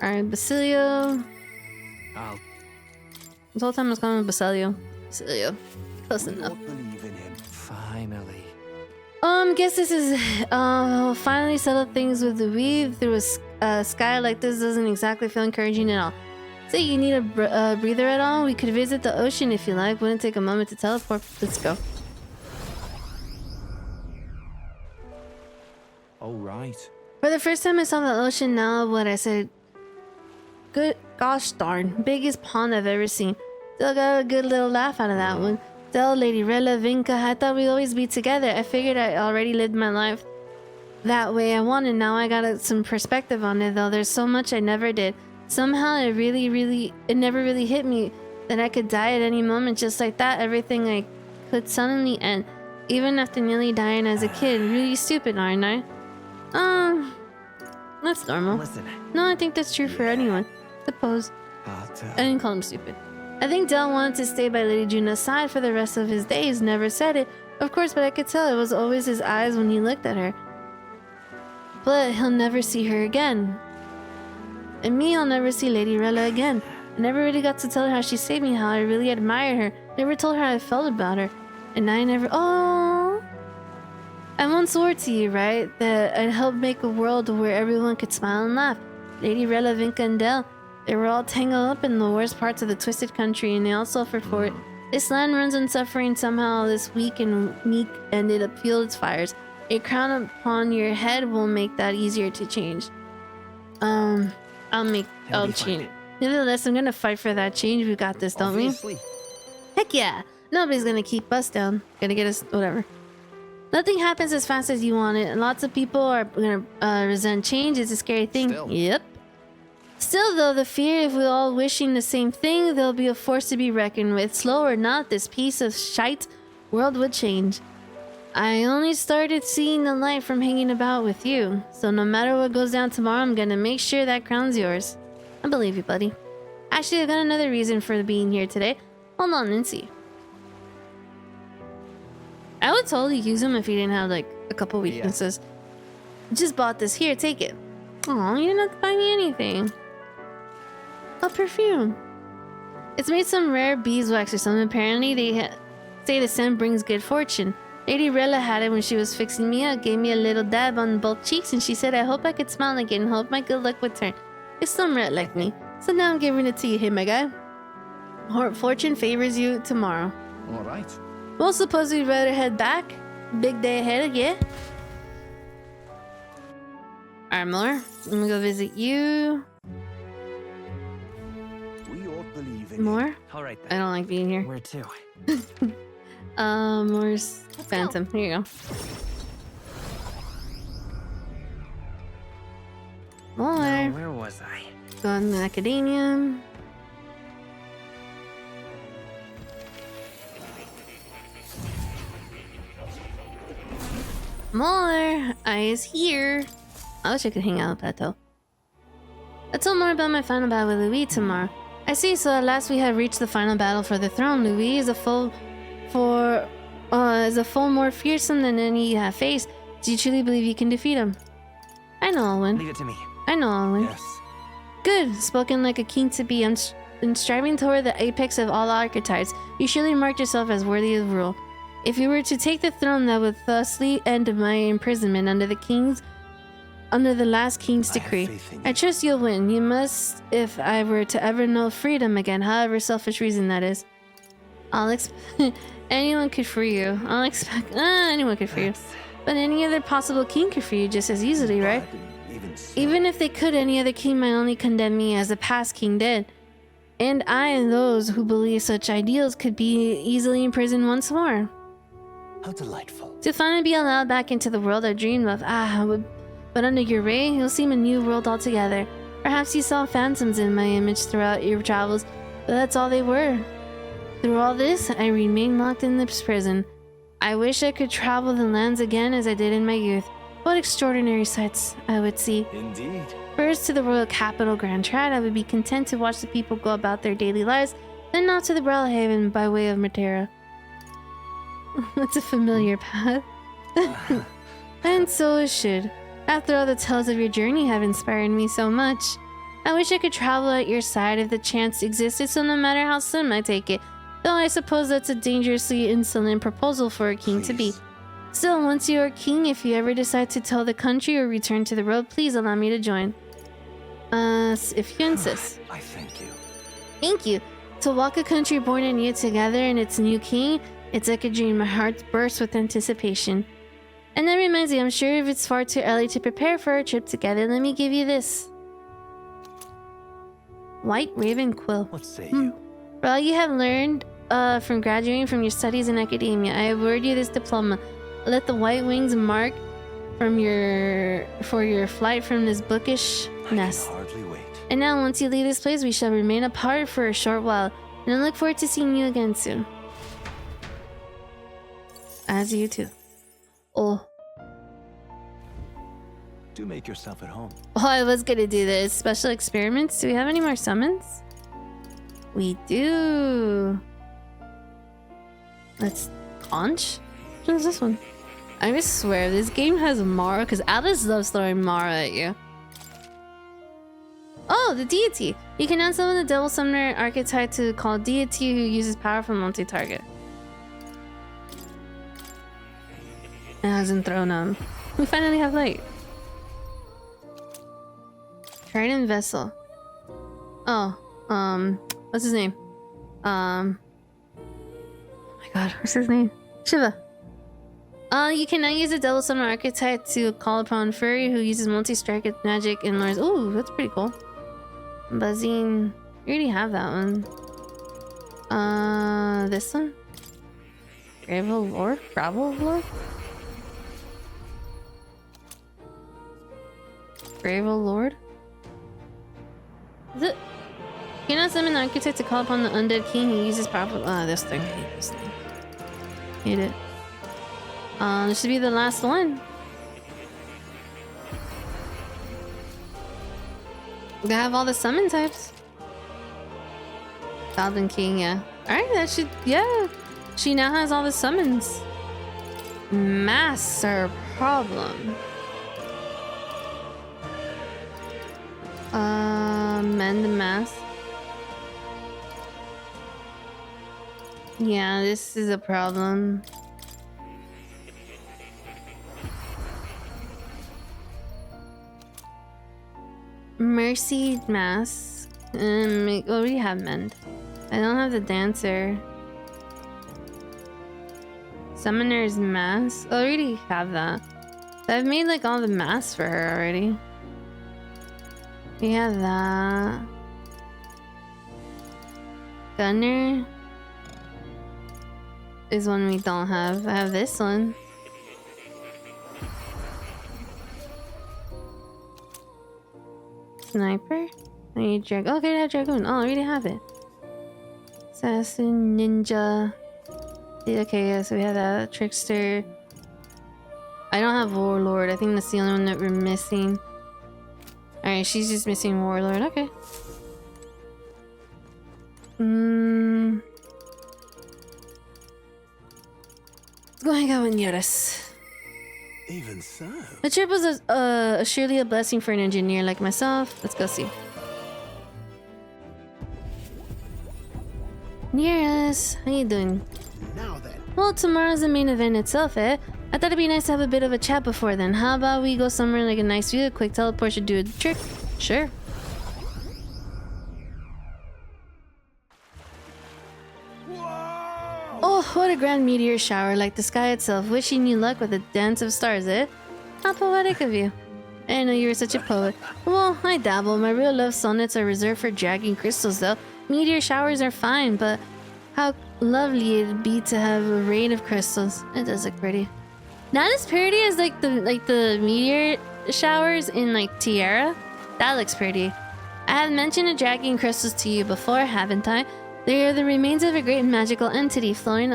Alright, Basilio. I'll This whole time I was calling him Basilio. Basilio. Close enough. believe in him. Finally. Guess this is, finally settled things with the weave through a sky like this doesn't exactly feel encouraging at all. Say you need a breather at all? We could visit the ocean if you like. Wouldn't take a moment to teleport. Let's go. All right. For the first time I saw the ocean, now what I said. Good gosh darn. Biggest pond I've ever seen. Still got a good little laugh out of that one. Tell Lady Rella, Vinca, I thought we'd always be together. I figured I already lived my life that way I wanted. Now I got some perspective on it though. There's so much I never did. Somehow it never really hit me that I could die at any moment just like that. Everything I could suddenly end. Even after nearly dying as a kid. Really stupid, aren't I? That's normal. Listen. No, I think that's true for anyone. Suppose. I didn't call him stupid. I think Del wanted to stay by Lady Juna's side for the rest of his days. Never said it, of course, but I could tell it was always his eyes when he looked at her. But he'll never see her again. And me, I'll never see Lady Rella again. I never really got to tell her how she saved me, how I really admired her. Never told her how I felt about her. And I never... Oh. I once swore to you, right? That I'd help make a world where everyone could smile and laugh. Lady Rella, Vinca, and Del. They were all tangled up in the worst parts of the Twisted Country, and they all suffered for it. This land runs on suffering somehow. This weak and meek ended up fueled its fires. A crown upon your head will make that easier to change. I'll change. Nevertheless, I'm gonna fight for that change. We got this, don't we? Heck yeah! Nobody's gonna keep us down. Gonna get us, whatever. Nothing happens as fast as you want it. Lots of people are gonna resent change. It's a scary thing. Still. Yep. Still, though, the fear if we're all wishing the same thing, there'll be a force to be reckoned with. Slow or not, this piece of shite world would change. I only started seeing the light from hanging about with you. So no matter what goes down tomorrow, I'm gonna make sure that crown's yours. I believe you, buddy. Actually, I've got another reason for being here today. Hold on and see. I would totally use him if he didn't have, like, a couple weaknesses. Just bought this. Here, take it. Aw, you didn't have to buy me anything. A perfume. It's made some rare beeswax or something. Apparently, they say the scent brings good fortune. Lady Rella had it when she was fixing me up, gave me a little dab on both cheeks, and she said, I hope I could smile again and hope my good luck would turn. It's some rat like me. So now I'm giving it to you, hey, my guy. Fortune favors you tomorrow. All right. Well, suppose we'd rather head back. Big day ahead, yeah? Alright, Miller. I'm gonna go visit you. We all believe in More? All right. I don't like being here. Where to? Moore's Phantom. Here you go. More. Where was I? Go on the Academium. More. I is here. I wish I could hang out with Pato. I'll tell more about my final battle with Louis tomorrow. I see, so at last we have reached the final battle for the throne. Louis is a foe more fearsome than any you have faced. Do you truly believe you can defeat him? I know I'll win. Leave it to me. I know I'll win. Yes. Good. Spoken like a king to be. In striving toward the apex of all archetypes, you surely marked yourself as worthy of rule. If you were to take the throne, that would thusly end my imprisonment under the last king's decree. I trust you'll win. You must, if I were to ever know freedom again, however selfish reason that is. Anyone could free you. Anyone could free you. But any other possible king could free you just as easily, right? Even if they could, any other king might only condemn me as the past king did. And I and those who believe such ideals could be easily imprisoned once more. How delightful. To finally be allowed back into the world I dreamed of, but under your ray, it'll seem a new world altogether. Perhaps you saw phantoms in my image throughout your travels, but that's all they were. Through all this, I remained locked in this prison. I wish I could travel the lands again as I did in my youth. What extraordinary sights I would see. Indeed. First to the royal capital, Grand Trad, I would be content to watch the people go about their daily lives, then not to the Brellhaven by way of Matera. That's a familiar path. And so it should. After all, the tales of your journey have inspired me so much. I wish I could travel at your side if the chance existed, so no matter how slim I take it. Though I suppose that's a dangerously insolent proposal for a king to be. Still, once you are king, if you ever decide to tell the country or return to the road, please allow me to join. If you insist. I thank you. Thank you. To walk a country born and new together and its new king, it's like a dream. My heart bursts with anticipation. And that reminds me, I'm sure if it's far too early to prepare for our trip together, let me give you this. White Raven Quill. What say you? For all you have learned from graduating from your studies in academia, I award you this diploma. Let the white wings mark for your flight from this bookish nest. I can hardly wait. And now, once you leave this place, we shall remain apart for a short while, and I look forward to seeing you again soon. As you too. Oh. Do make yourself at home. Oh, I was gonna do this. Special experiments? Do we have any more summons? We do. Let's launch. What is this one? I just swear, this game has Mara, because Alice loves throwing Mara at you. Oh, the deity. You can add summon the Devil Summoner archetype to call deity who uses powerful multi-target. It hasn't thrown him. We finally have light. Trident Vessel. Oh, what's his name? Oh my god, what's his name? Shiva. You can now use the Devil Summoner archetype to call upon Furry who uses multi-strike magic and lures. Ooh, that's pretty cool. Buzzing. We already have that one. This one? Gravel Lord? Gravel Lord? Gravel Lord? Is it? You cannot summon the architect to call upon the undead king who uses powerful. This thing. I hate this thing. Hate it. This should be the last one. We have all the summon types. Goblin King, yeah. Alright, that should. Yeah. She now has all the summons. Master problem. Mend the mask. Yeah, this is a problem. Mercy mask. We already have mend. I don't have the dancer. Summoner's mask. I already have that. So I've made like all the masks for her already. We have that. Gunner is one we don't have. I have this one. Sniper? I need Dragoon. Okay, I have Dragoon. Oh, I already have it. Assassin, Ninja. Okay, yeah, so we have that. Trickster. I don't have Warlord. I think that's the only one that we're missing. Alright, she's just missing Warlord. Okay. Let's go hang out with Yoris. Even so. The trip was surely a blessing for an engineer like myself. Let's go see. Yoris, how you doing? Now then. Well, tomorrow's the main event itself, eh? I thought it'd be nice to have a bit of a chat before then. How about we go somewhere like a nice view, a quick teleport should do a trick? Sure. Oh, what a grand meteor shower, like the sky itself. Wishing you luck with a dance of stars, eh? How poetic of you. I didn't know you were such a poet. Well, I dabble. My real love sonnets are reserved for dragging crystals, though. Meteor showers are fine, but how lovely it'd be to have a rain of crystals. It does look pretty. Not as pretty as like the meteor showers in like Tierra. That looks pretty. I have mentioned the dragging crystals to you before, haven't I? They are the remains of a great magical entity flowing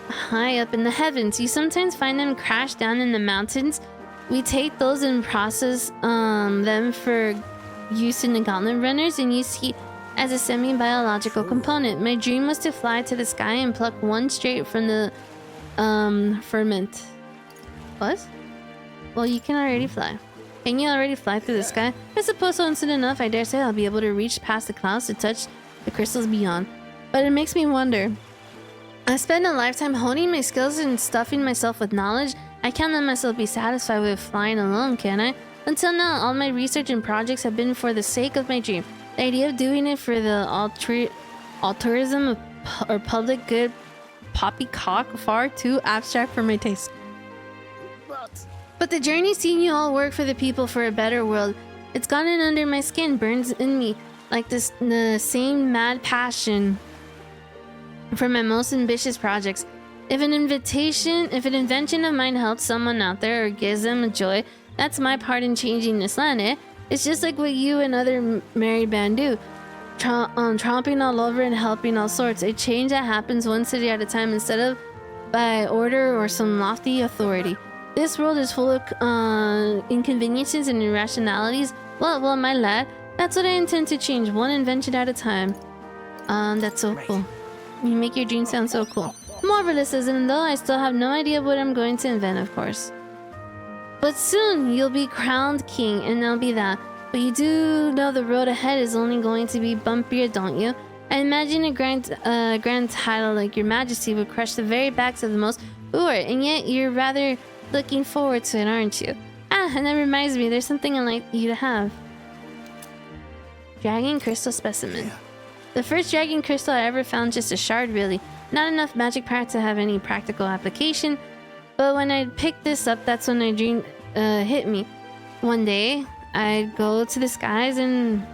high up in the heavens. You sometimes find them crashed down in the mountains. We take those and process them for use in the gauntlet runners and use heat as a semi-biological component. My dream was to fly to the sky and pluck one straight from the ferment. What? Well, you can already fly. Can you already fly through the sky? I suppose so. Soon enough, I dare say I'll be able to reach past the clouds to touch the crystals beyond. But it makes me wonder. I spent a lifetime honing my skills and stuffing myself with knowledge. I can't let myself be satisfied with flying alone, can I? Until now, all my research and projects have been for the sake of my dream. The idea of doing it for the altruism or public good poppycock far too abstract for my taste. But the journey seeing you all work for the people for a better world, it's gotten under my skin, burns in me like the same mad passion for my most ambitious projects. If an invention of mine helps someone out there or gives them a joy, that's my part in changing this land, eh? It's just like what you and other married men do. Tromping all over and helping all sorts. A change that happens one city at a time instead of by order or some lofty authority. This world is full of inconveniences and irrationalities. Well, my lad, that's what I intend to change, one invention at a time. That's so cool. You make your dream sound so cool. Marvelous, isn't it, though? I still have no idea what I'm going to invent, of course. But soon, you'll be crowned king, and that'll be that. But you do know the road ahead is only going to be bumpier, don't you? I imagine a grand title like Your Majesty would crush the very backs of the most poor, and yet you're rather looking forward to it, aren't you? Ah, and that reminds me, there's something I'd like you to have. Dragon crystal specimen. Yeah. The first dragon crystal I ever found, just a shard really. Not enough magic power to have any practical application. But when I picked this up, that's when my dream hit me. One day, I'd go to the skies and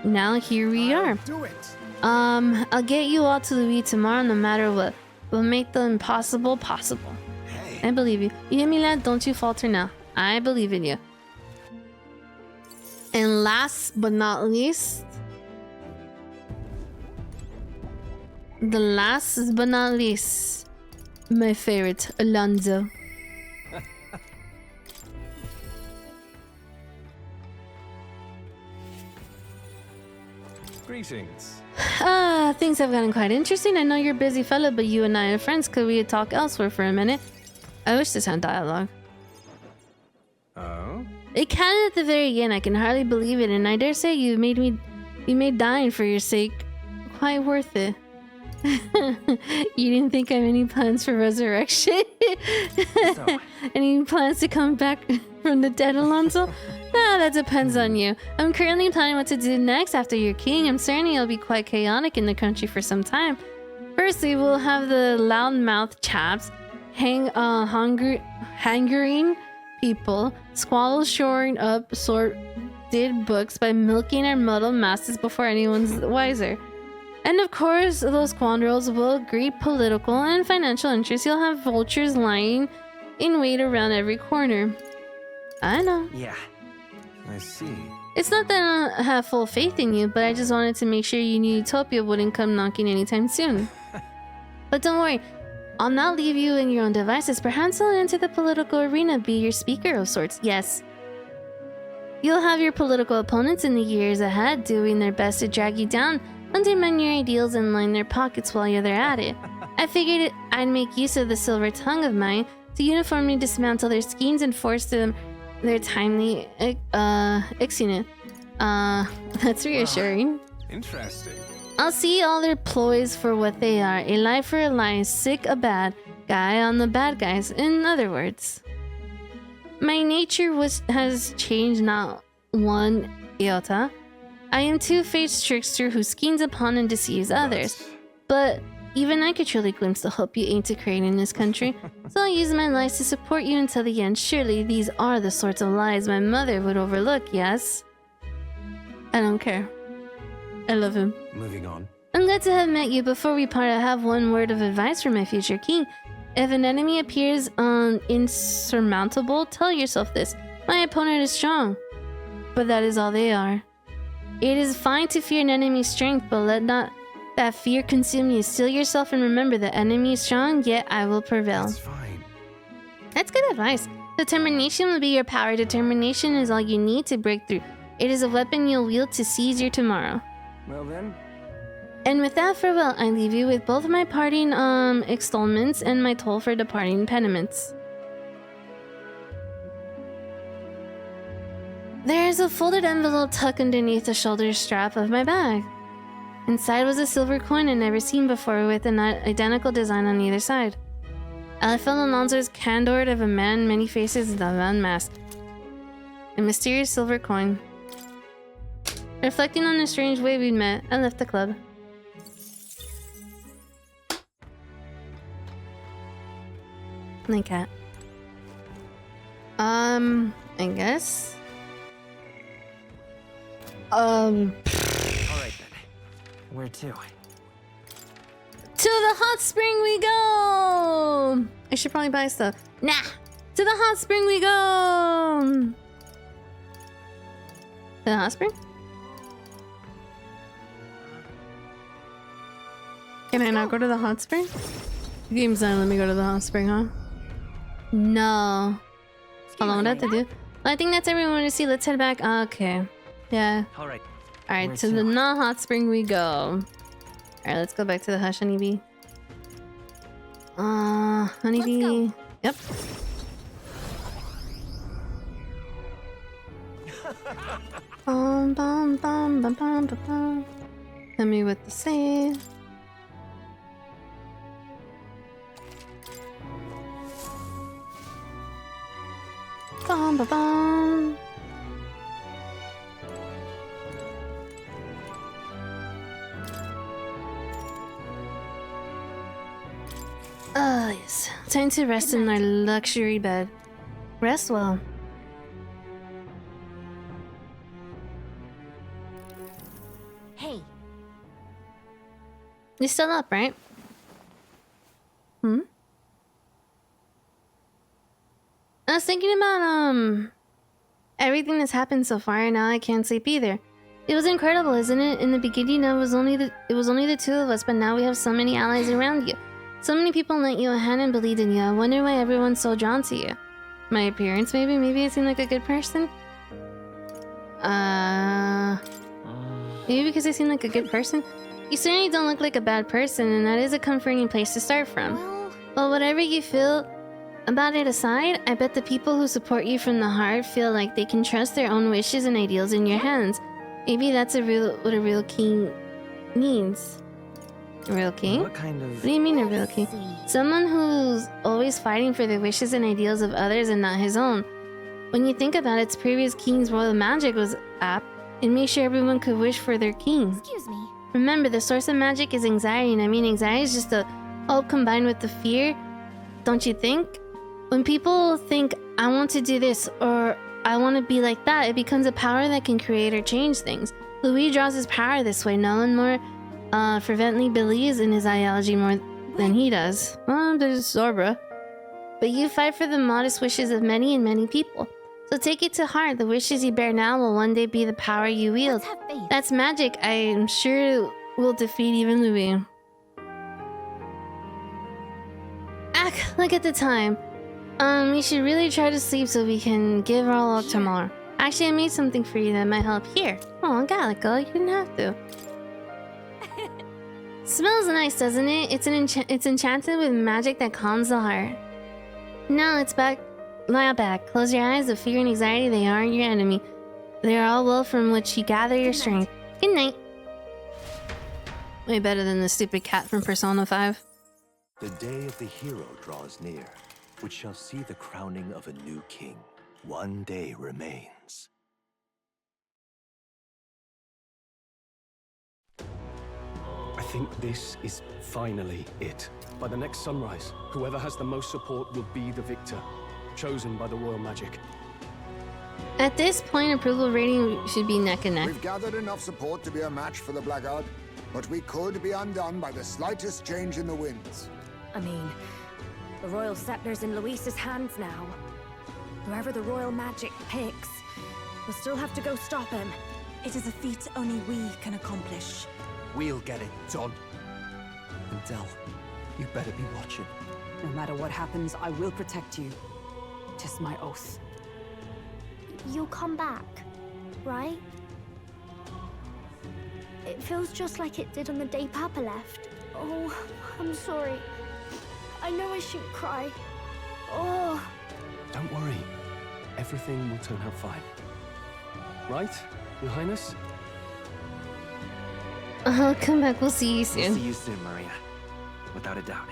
now here we are. Do it. I'll get you all to Louis tomorrow no matter what. We'll make the impossible possible. Hey. I believe you. You hear me, lad? Don't you falter now. I believe in you. And last but not least, my favorite, Alonzo. Greetings. Things have gotten quite interesting. I know you're a busy fella, but you and I are friends. Could we talk elsewhere for a minute? I wish this had dialogue. Oh? It can at the very end. I can hardly believe it, and I dare say you made dying for your sake quite worth it. You didn't think I have any plans for resurrection? So. Any plans to come back from the dead, Alonso? That depends on you. I'm currently planning what to do next after you're king. I'm certain it'll be quite chaotic in the country for some time. Firstly, we'll have the loudmouth chaps hangering people, squalls shoring up sorted books by milking our muddled masses before anyone's wiser. And of course, those scoundrels will greet political and financial interests. You'll have vultures lying in wait around every corner. I know. Yeah. I see. It's not that I have full faith in you, but I just wanted to make sure you knew Utopia wouldn't come knocking anytime soon. But don't worry, I'll not leave you in your own devices. Perhaps I'll enter the political arena, be your speaker of sorts. Yes. You'll have your political opponents in the years ahead doing their best to drag you down, undermine your ideals, and line their pockets while you're there at it. I figured I'd make use of the silver tongue of mine to uniformly dismantle their schemes and force them their timely exunit. That's reassuring. Interesting. I'll see all their ploys for what they are. A lie for a lie, sick a bad guy on the bad guys. In other words, my nature has changed not one iota. I am two-faced trickster who schemes upon and deceives others. But even I could truly glimpse the hope you aim to create in this country. So I'll use my lies to support you until the end. Surely these are the sorts of lies my mother would overlook, yes? I don't care. I love him. Moving on. I'm glad to have met you. Before we part, I have one word of advice for my future king. If an enemy appears insurmountable, tell yourself this. My opponent is strong, but that is all they are. It is fine to fear an enemy's strength, but let not that fear consume you. Steel yourself and remember the enemy is strong, yet I will prevail. That's fine. That's good advice. Determination will be your power. Determination is all you need to break through. It is a weapon you'll wield to seize your tomorrow. Well then. And with that farewell, I leave you with both my parting extollments and my toll for departing impediments. There's a folded envelope tucked underneath the shoulder strap of my bag. Inside was a silver coin I'd never seen before with an identical design on either side. I felt Alonso's candor of a man, many faces, and unmasked. A mysterious silver coin. Reflecting on the strange way we'd met, I left the club. Night cat. I guess. All right then. Where to? To the hot spring we go! I should probably buy stuff. Nah! To the hot spring we go! To the hot spring? Can I not go to the hot spring? The game's not let me go to the hot spring, huh? No. Hold on, what do I have to do? Well, I think that's everyone to see. Let's head back. Okay. Yeah. Alright. Alright, to the not hot spring we go. Alright, let's go back to the hush honeybee. Honeybee. Yep. Bum bum bum bum bum bum bum. Hit me with the save. Bum bum bum. Ah, yes. Time to rest in our luxury bed. Rest well. Hey. You're still up, right? Hmm? I was thinking about, everything that's happened so far, and now I can't sleep either. It was incredible, isn't it? In the beginning, it was only the two of us, but now we have so many allies around you. So many people lent you a hand and believed in you. I wonder why everyone's so drawn to you. My appearance, maybe? Maybe I seem like a good person? Maybe because I seem like a good person? You certainly don't look like a bad person, and that is a comforting place to start from. Well, whatever you feel about it aside, I bet the people who support you from the heart feel like they can trust their own wishes and ideals in your hands. Maybe that's what a real king means. A real king? What kind of... What do you mean a real king? Someone who's always fighting for the wishes and ideals of others and not his own. When you think about it, previous king's royal magic was apt and made sure everyone could wish for their king. Excuse me. Remember, the source of magic is anxiety, and I mean anxiety is just a hope combined with the fear, don't you think? When people think, I want to do this, or I want to be like that, it becomes a power that can create or change things. Louis draws his power this way. No one more fervently believes in his ideology more than he does. Well, there's Zorbra. But you fight for the modest wishes of many and many people. So take it to heart. The wishes you bear now will one day be the power you wield. Let's have faith. That's magic. I am sure will defeat even Louis. Look at the time. We should really try to sleep so we can give all up tomorrow. Actually, I made something for you that might help. Here. Oh, Gallico, you didn't have to. Smells nice, doesn't it? It's enchanted with magic that calms the heart. Now it's back. Lie back. Close your eyes. The fear and anxiety, they aren't your enemy. They are all will from which you gather your strength. Good night. Way better than the stupid cat from Persona 5. The day of the hero draws near, which shall see the crowning of a new king. One day remains. I think this is finally it. By the next sunrise, whoever has the most support will be the victor, chosen by the royal magic. At this point, approval rating should be neck and neck. We've gathered enough support to be a match for the Blackguard, but we could be undone by the slightest change in the winds. I mean, the royal scepter's in Luis's hands now. Whoever the royal magic picks, we'll still have to go stop him. It is a feat only we can accomplish. We'll get it done. And Del, you better be watching. No matter what happens, I will protect you. 'Tis my oath. You'll come back, right? It feels just like it did on the day Papa left. Oh, I'm sorry. I know I shouldn't cry. Oh. Don't worry. Everything will turn out fine. Right, Your Highness? I'll come back. We'll see you We'll soon. see you soon, Maria. Without a doubt.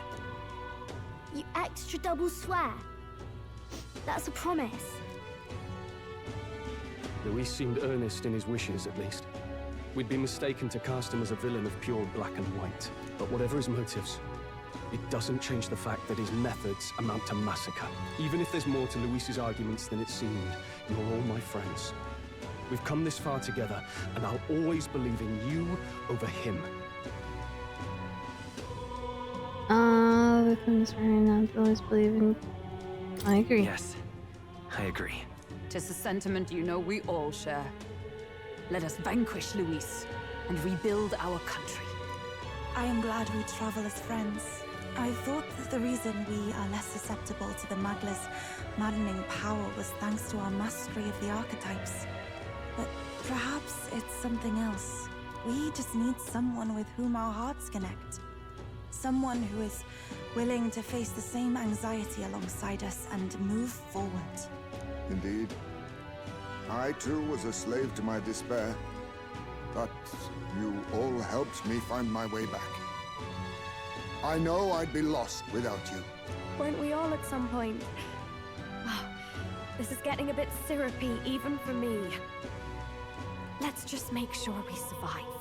You extra double swear. That's a promise. Luis seemed earnest in his wishes, at least. We'd been mistaken to cast him as a villain of pure black and white. But whatever his motives, it doesn't change the fact that his methods amount to massacre. Even if there's more to Luis's arguments than it seemed, you're all my friends. We've come this far together, and I'll always believe in you over him. We've come this far and I'll always believe in... I agree. Yes, I agree. 'Tis a sentiment you know we all share. Let us vanquish Luis and rebuild our country. I am glad we travel as friends. I thought that the reason we are less susceptible to the Magla's maddening power was thanks to our mastery of the archetypes. But perhaps it's something else. We just need someone with whom our hearts connect. Someone who is willing to face the same anxiety alongside us and move forward. Indeed. I too was a slave to my despair. But you all helped me find my way back. I know I'd be lost without you. Weren't we all at some point? Oh, this is getting a bit syrupy, even for me. Let's just make sure we survive.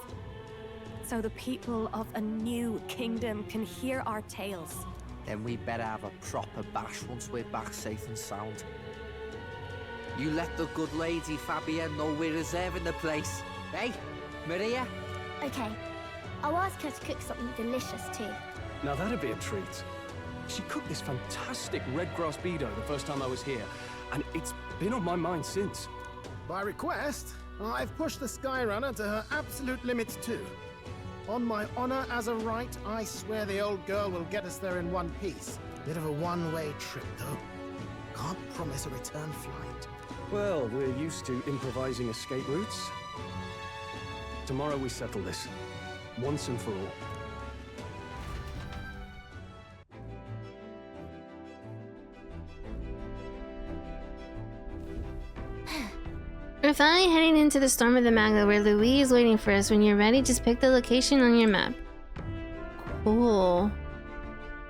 So the people of a new kingdom can hear our tales. Then we better have a proper bash once we're back safe and sound. You let the good lady Fabia know we're reserving the place. Hey, Maria? Okay, I'll ask her to cook something delicious too. Now that'd be a treat. She cooked this fantastic red grass beedo the first time I was here, and it's been on my mind since. By request, I've pushed the Skyrunner to her absolute limits too. On my honor as a right, I swear the old girl will get us there in one piece. Bit of a one-way trip though. Can't promise a return flight. Well, we're used to improvising escape routes. Tomorrow we settle this, once and for all. We're finally heading into the Storm of the Magla, where Louis is waiting for us. When you're ready, just pick the location on your map. Cool.